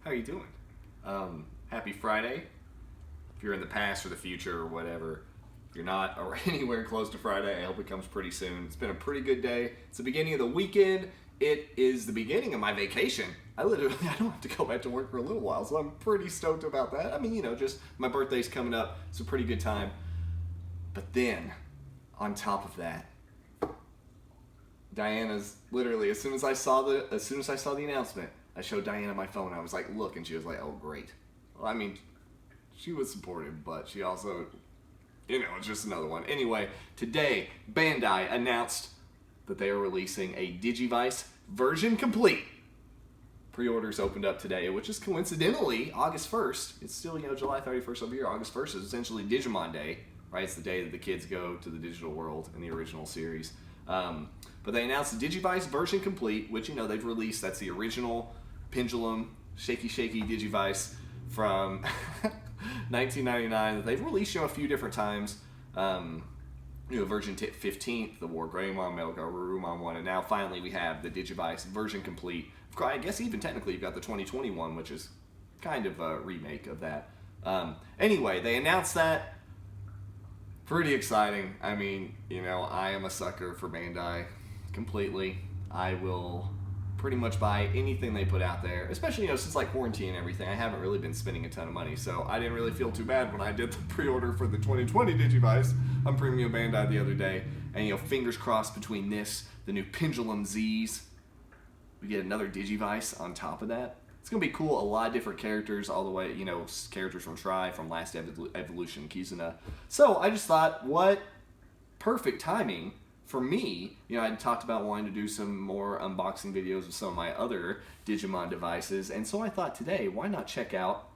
How you doing? Happy Friday. If you're in the past or the future or whatever, if you're not or anywhere close to Friday, I hope it comes pretty soon. It's been a pretty good day. It's the beginning of the weekend. It is the beginning of my vacation. I don't have to go back to work for a little while, so I'm pretty stoked about that. I mean, you know, just my birthday's coming up. It's a pretty good time. But then, on top of that, Diana's literally, as soon as I saw the announcement, I showed Diana my phone. I was like, look, and she was like, oh, great. Well, I mean, she was supportive, but she also, you know, it's just another one. Anyway, today, Bandai announced that they are releasing a Digivice Version Complete. Pre-orders opened up today, which is coincidentally August 1st. It's still, you know, July 31st over here. August 1st is essentially Digimon Day, right? It's the day that the kids go to the digital world in the original series. But they announced the Digivice Version Complete, which, you know, they've released. That's the original pendulum, shaky Digivice from 1999. They've released, you know, a few different times. You know, Version 15th, the War Greymon, Metal Garurumon one, and now finally we have the Digivice Version Complete. I guess even technically you've got the 2021, which is kind of a remake of that. Anyway, they announced that. Pretty exciting. I mean, you know, I am a sucker for Bandai completely. I will pretty much buy anything they put out there, especially, you know, since like quarantine and everything. I haven't really been spending a ton of money, so I didn't really feel too bad when I did the pre-order for the 2020 Digivice on Premium Bandai the other day. And, you know, fingers crossed between this, the new Pendulum Z's, we get another Digivice on top of that. It's going to be cool. A lot of different characters all the way, you know, characters from Tri, from Last Evolution, Kizuna. So I just thought, what perfect timing for me. You know, I talked about wanting to do some more unboxing videos of some of my other Digimon devices. And so I thought today, why not check out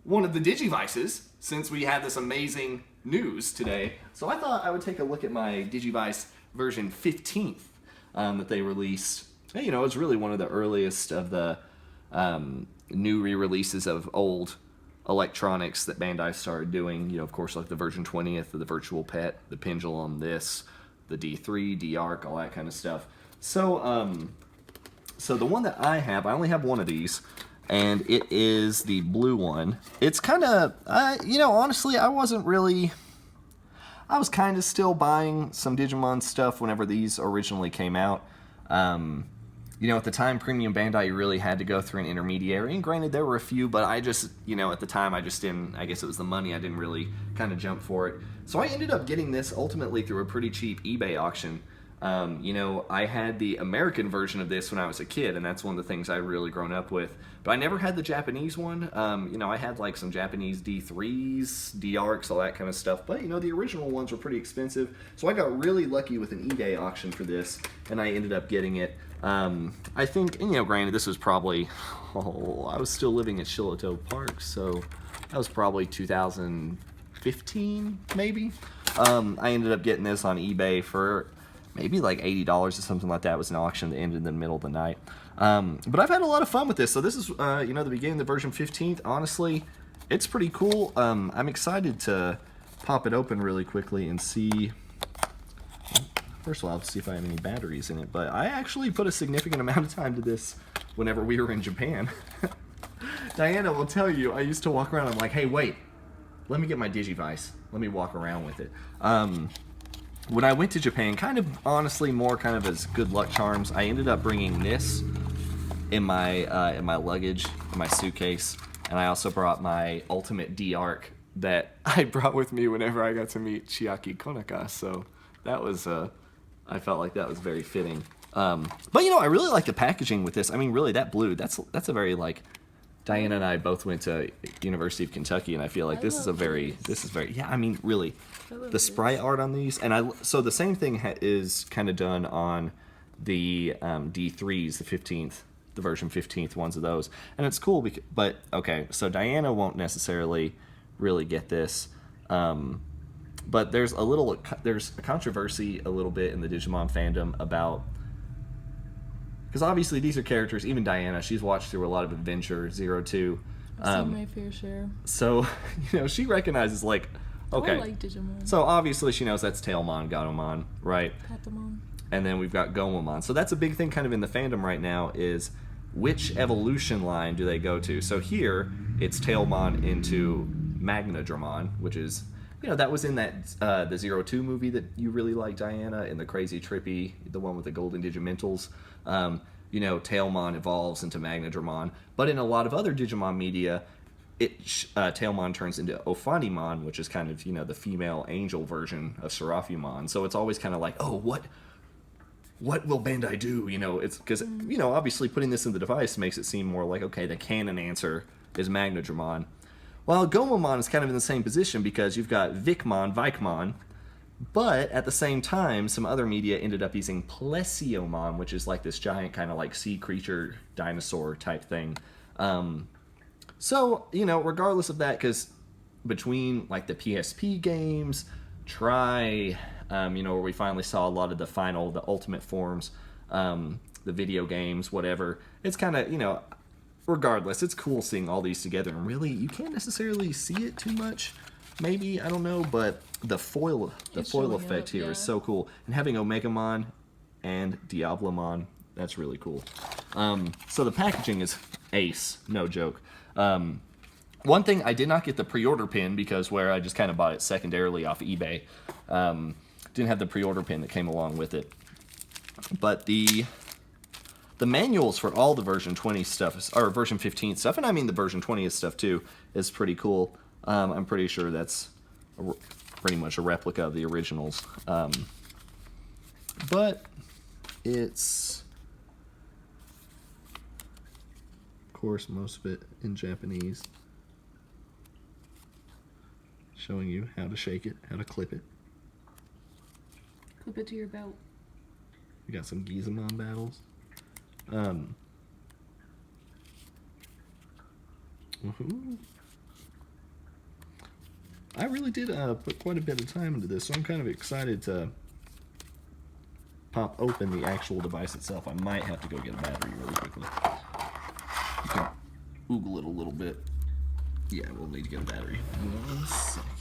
one of the Digivices since we had this amazing news today. So I thought I would take a look at my Digivice Version 15th that they released. And, you know, it's really one of the earliest of the new re-releases of old electronics that Bandai started doing. You know, of course, like the Version 20th, the Virtual Pet, the Pendulum, the D3, D-Arc, all that kind of stuff. So, so the one that I have, I only have one of these, and it is the blue one. It's kind of, you know, honestly, I was kind of still buying some Digimon stuff whenever these originally came out. You know, at the time, Premium Bandai, you really had to go through an intermediary. And granted, there were a few, but I just, you know, at the time, I just didn't, I guess it was the money, I didn't really kind of jump for it. So I ended up getting this ultimately through a pretty cheap eBay auction. You know, I had the American version of this when I was a kid, and that's one of the things I've really grown up with. But I never had the Japanese one. You know, I had like some Japanese D3s, D-Arcs, all that kind of stuff. But, you know, the original ones were pretty expensive. So I got really lucky with an eBay auction for this, and I ended up getting it. I think, and, you know, granted, this was probably, I was still living at Shiloto Park, so that was probably 2015, maybe. I ended up getting this on eBay for maybe like $80 or something like that. It was an auction that ended in the middle of the night. But I've had a lot of fun with this. So this is, you know, the beginning of the version 15th. Honestly, it's pretty cool. I'm excited to pop it open really quickly and see. First of all, I'll see if I have any batteries in it. But I actually put a significant amount of time to this whenever we were in Japan. Diana will tell you, I used to walk around, I'm like, hey, wait, let me get my Digivice. Let me walk around with it. When I went to Japan, kind of honestly more kind of as good luck charms, I ended up bringing this in my luggage, in my suitcase, and I also brought my ultimate D-Arc that I brought with me whenever I got to meet Chiaki Konaka. So that was, I felt like that was very fitting. But you know, I really like the packaging with this. I mean, really, that blue, that's a very like. Diana and I both went to University of Kentucky, and I feel like this is very, yeah, I mean, really, the sprite art on these, and so the same thing is kind of done on the D3s, the 15th, the version 15th ones of those, and it's cool, but, okay, so Diana won't necessarily really get this, but there's a controversy a little bit in the Digimon fandom about, because obviously these are characters, even Diana, she's watched through a lot of Adventure, 02. I've seen my fair share. So, you know, she recognizes, like, okay. I like Digimon. So obviously she knows that's Tailmon, Gatomon, right? Patamon. And then we've got Gomamon. So that's a big thing kind of in the fandom right now is which evolution line do they go to? So here, it's Tailmon into Magnadramon, which is, you know, that was in that the 02 movie that you really like, Diana, in the crazy trippy, the one with the golden Digimentals. You know, Tailmon evolves into Magnadramon. But in a lot of other Digimon media, Tailmon turns into Ophanimon, which is kind of, you know, the female angel version of Seraphimon. So it's always kind of like, oh, what will Bandai do? You know, it's because, you know, obviously putting this in the device makes it seem more like, okay, the canon answer is Magnadramon. Well, Gomamon is kind of in the same position because you've got Vikmon, but at the same time, some other media ended up using Plesiomon, which is like this giant kind of like sea creature dinosaur type thing. So, you know, regardless of that, because between like the PSP games, you know, where we finally saw a lot of the ultimate forms, the video games, whatever, it's kind of, you know, regardless, it's cool seeing all these together, and really, you can't necessarily see it too much, maybe, I don't know, but the foil effect here is so cool, and having Omegamon and Diablomon, that's really cool. So the packaging is ace, no joke. One thing, I did not get the pre-order pin because where I just kind of bought it secondarily off eBay, didn't have the pre-order pin that came along with it, but the manuals for all the version 20 stuff, or version 15th stuff, and I mean the version 20th stuff too, is pretty cool. I'm pretty sure that's pretty much a replica of the originals. But it's, of course, most of it in Japanese. Showing you how to shake it, how to clip it. Clip it to your belt. We got some Gizamon battles. I really did put quite a bit of time into this, so I'm kind of excited to pop open the actual device itself. I might have to go get a battery really quickly. You can oogle it a little bit. Yeah, we'll need to get a battery. 1 second.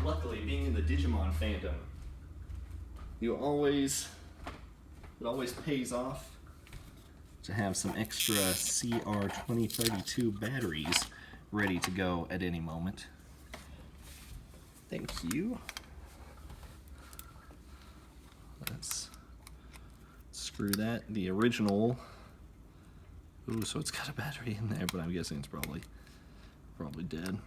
Luckily, being in the Digimon fandom, it always pays off to have some extra CR2032 batteries ready to go at any moment. Thank you. Let's screw that. The original. Ooh, so it's got a battery in there, but I'm guessing it's probably dead.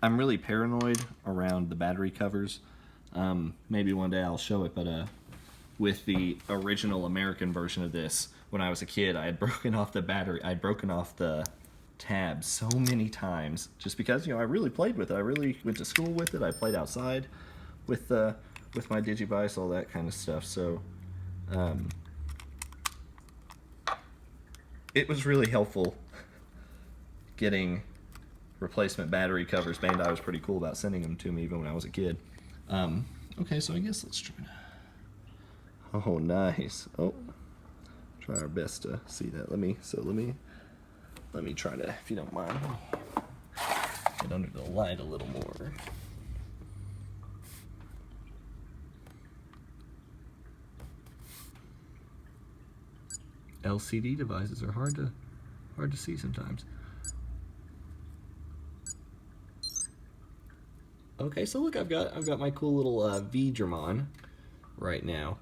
I'm really paranoid around the battery covers. Maybe one day I'll show it, but with the original American version of this, when I was a kid, I had broken off the battery. I'd broken off the tabs so many times just because, you know, I really played with it. I really went to school with it. I played outside with my Digivice, all that kind of stuff. So it was really helpful getting replacement battery covers. Bandai was pretty cool about sending them to me even when I was a kid. Okay, so I guess let's try to... Oh, nice. Oh, try our best to see that. Let me try to, if you don't mind, get under the light a little more. LCD devices are hard to see sometimes. Okay, so look, I've got my cool little Vidramon right now.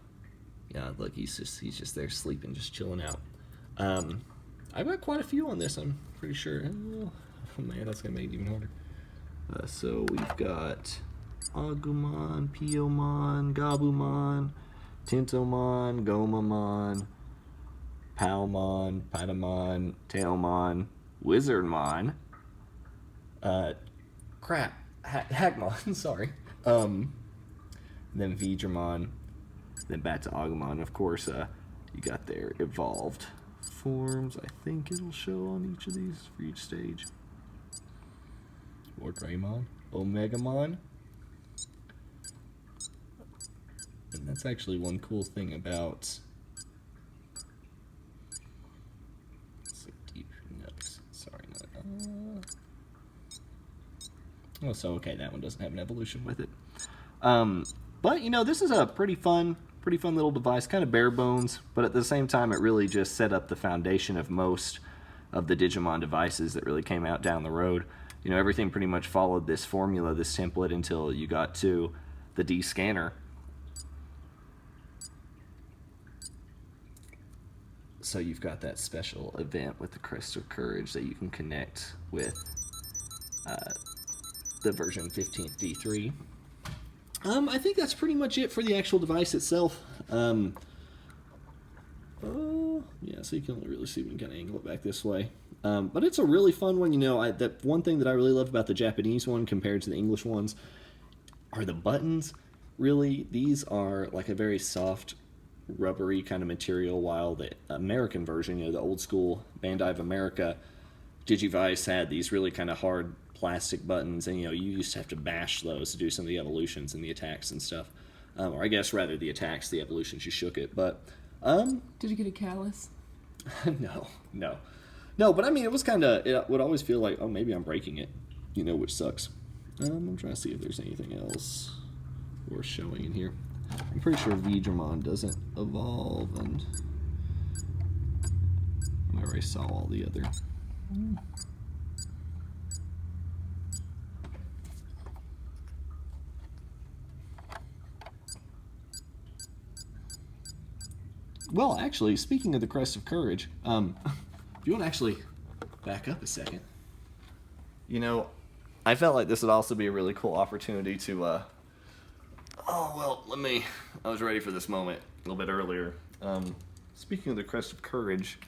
Yeah, look, he's just there sleeping, just chilling out. I've got quite a few on this, I'm pretty sure. Oh man, that's gonna make it even harder. So we've got Agumon, Piomon, Gabumon, Tintomon, Gomamon, Palmon, Patamon, Tailmon, Wizardmon, Hackmon, sorry. Then Veedramon, then back to Agumon. Of course, you got their evolved forms. I think it'll show on each of these for each stage. Or Greymon, Omegamon. And that's actually one cool thing about deep notes. Sorry, oh, so okay, that one doesn't have an evolution with it. But you know, this is a pretty fun little device, kind of bare bones, but at the same time, it really just set up the foundation of most of the Digimon devices that really came out down the road. You know, everything pretty much followed this formula, this template, until you got to the D scanner. So you've got that special event with the Crest of Courage that you can connect with the version 15th D3. I think that's pretty much it for the actual device itself. Yeah, so you can only really see when you kind of angle it back this way. But it's a really fun one. You know, that one thing that I really love about the Japanese one compared to the English ones are the buttons. Really, these are like a very soft, rubbery kind of material, while the American version, you know, the old school Bandai of America Digivice had these really kind of hard plastic buttons, and you know, you used to have to bash those to do some of the evolutions and the attacks and stuff. Or I guess rather the attacks, the evolutions you shook it. But did you get a callus? No, but I mean, it was kind of, it would always feel like, oh, maybe I'm breaking it, you know, which sucks. I'm trying to see if there's anything else worth showing in here. I'm pretty sure Veedramon doesn't evolve, and I already saw all the other. Well, actually, speaking of the Crest of Courage, if you want to actually back up a second, you know, I felt like this would also be a really cool opportunity to, oh, well, I was ready for this moment a little bit earlier. Speaking of the Crest of Courage,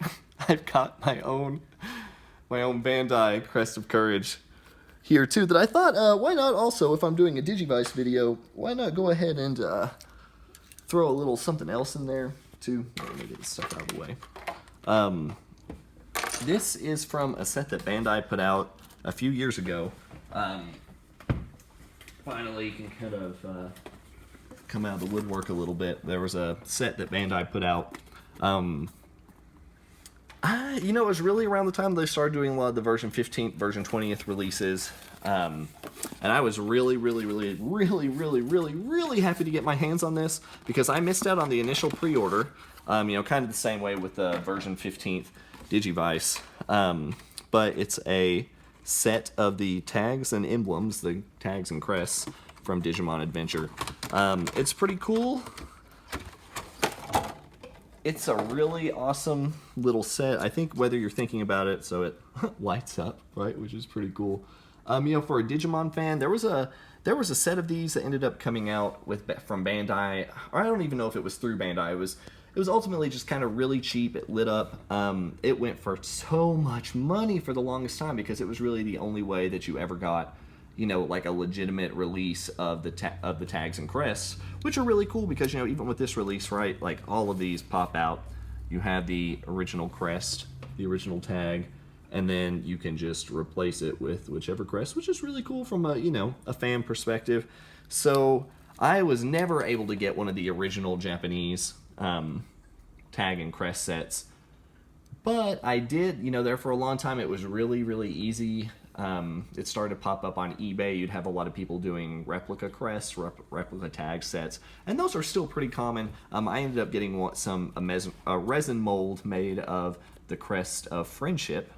I've got my own Bandai Crest of Courage here, too, that I thought, why not also, if I'm doing a Digivice video, why not go ahead and throw a little something else in there, too. Let me get this stuff out of the way. This is from a set that Bandai put out a few years ago. Finally, you can kind of come out of the woodwork a little bit. There was a set that Bandai put out. You know, it was really around the time they started doing a lot of the version 15th, version 20th releases. And I was really happy to get my hands on this, because I missed out on the initial pre-order. You know, kind of the same way with the version 15th Digivice. But it's a set of the tags and emblems, the tags and crests from Digimon Adventure. It's pretty cool. It's a really awesome little set. I think whether you're thinking about it, so it lights up, right, which is pretty cool. You know, for a Digimon fan, there was a set of these that ended up coming out from Bandai, or I don't even know if it was through Bandai. It was ultimately just kind of really cheap. It lit up. It went for so much money for the longest time, because it was really the only way that you ever got, you know, like a legitimate release of the tags and crests, which are really cool, because, you know, even with this release, right, like all of these pop out. You have the original crest, the original tag, and then you can just replace it with whichever crest, which is really cool from a, you know, a fan perspective. So I was never able to get one of the original Japanese tag and crest sets, but I did, you know, there for a long time. It was really easy. It started to pop up on eBay. You'd have a lot of people doing replica crests, replica tag sets, and those are still pretty common. I ended up getting a resin mold made of the Crest of Friendship,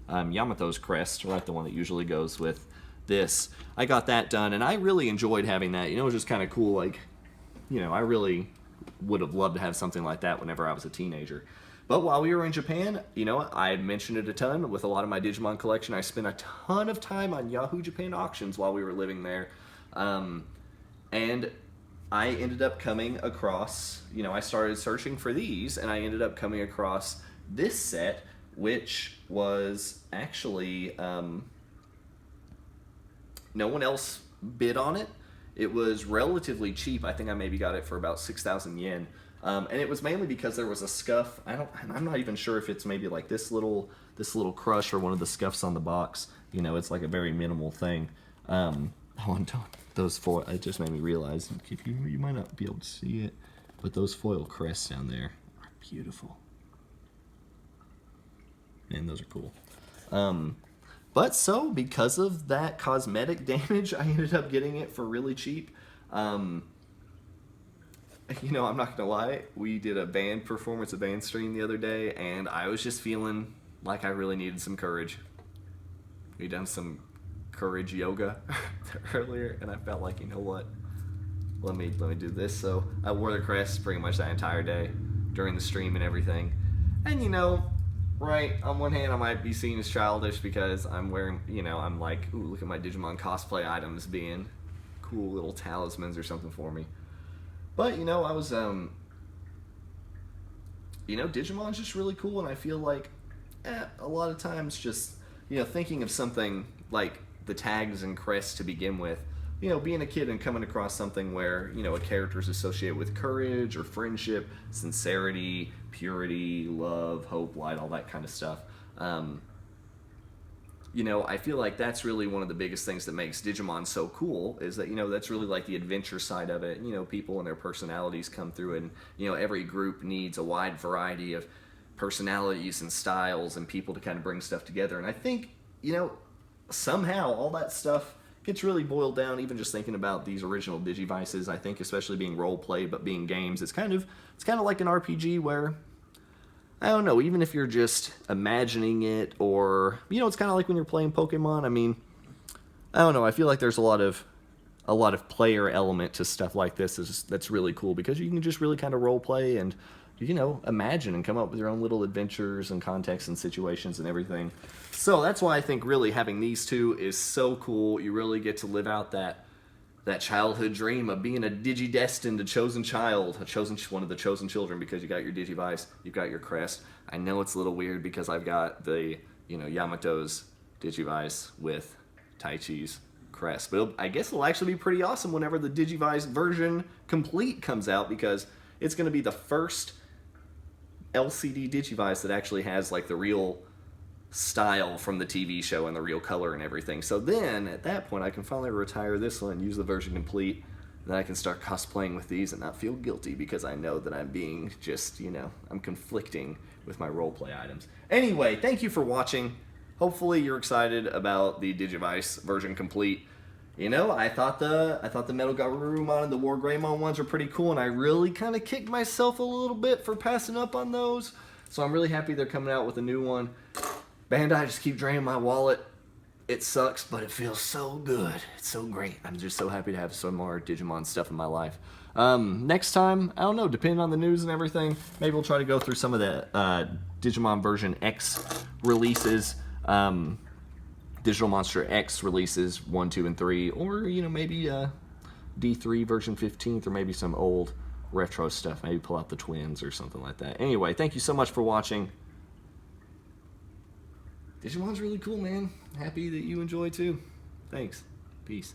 Yamato's crest, right, the one that usually goes with this. I got that done, and I really enjoyed having that. You know, it was just kind of cool. Like, you know, I really would have loved to have something like that whenever I was a teenager. But while we were in Japan, you know, I mentioned it a ton with a lot of my Digimon collection. I spent a ton of time on Yahoo Japan auctions while we were living there. And I ended up coming across, I started searching for these, and I ended up coming across this set, which was actually, no one else bid on it. It was relatively cheap. I think I maybe got it for about 6,000 yen. And it was mainly because there was a scuff. I'm not even sure if it's maybe like this little crush or one of the scuffs on the box. It's like a very minimal thing. Those foil. It just made me realize if you might not be able to see it, but those foil crests down there are beautiful. Man, those are cool. But so because of that cosmetic damage, I ended up getting it for really cheap. I'm not gonna lie, we did a band stream the other day, and I was just feeling like I really needed some courage. We done some courage yoga earlier, and I felt like, you know what? Let me do this. So I wore the crest pretty much that entire day during the stream and everything. And right, on one hand I might be seen as childish because I'm wearing, I'm like, ooh, look at my Digimon cosplay items being cool little talismans or something for me. But, I was, Digimon's just really cool, and I feel like a lot of times just, thinking of something like the tags and crests to begin with, being a kid and coming across something where, a character is associated with courage or friendship, sincerity, purity, love, hope, light, all that kind of stuff. I feel like that's really one of the biggest things that makes Digimon so cool is that, that's really like the adventure side of it. People and their personalities come through, and, every group needs a wide variety of personalities and styles and people to kind of bring stuff together. And I think, somehow all that stuff gets really boiled down, even just thinking about these original Digivices. I think especially being role play, but being games, it's kind of like an RPG where, I don't know, even if you're just imagining it, or, it's kind of like when you're playing Pokemon. I mean, I don't know, I feel like there's a lot of player element to stuff like this that's really cool, because you can just really kind of role play and, imagine and come up with your own little adventures and contexts and situations and everything. So that's why I think really having these two is so cool. You really get to live out that childhood dream of being a Digidestined, a chosen child, one of the chosen children, because you got your Digivice, you've got your crest. I know it's a little weird because I've got the, Yamato's Digivice with Taichi's crest, but I guess it'll actually be pretty awesome whenever the Digivice Version Complete comes out, because it's going to be the first LCD Digivice that actually has like the real style from the TV show and the real color and everything. So then at that point I can finally retire this one and use the Version Complete, and then I can start cosplaying with these and not feel guilty because I know that I'm being just, I'm conflicting with my roleplay items. Anyway, thank you for watching. Hopefully you're excited about the Digivice Version Complete. I thought the Metal Garurumon and the War Greymon ones are pretty cool, and I really kind of kicked myself a little bit for passing up on those. So I'm really happy they're coming out with a new one. Bandai just keep draining my wallet. It sucks, but it feels so good. It's so great. I'm just so happy to have some more Digimon stuff in my life. Next time, I don't know, depending on the news and everything, maybe we'll try to go through some of the Digimon Version X releases. Digital Monster X releases 1, 2, and 3, or maybe D3 version 15th, or maybe some old retro stuff. Maybe pull out the twins or something like that. Anyway, thank you so much for watching. Digimon's really cool, man. Happy that you enjoy too. Thanks. Peace.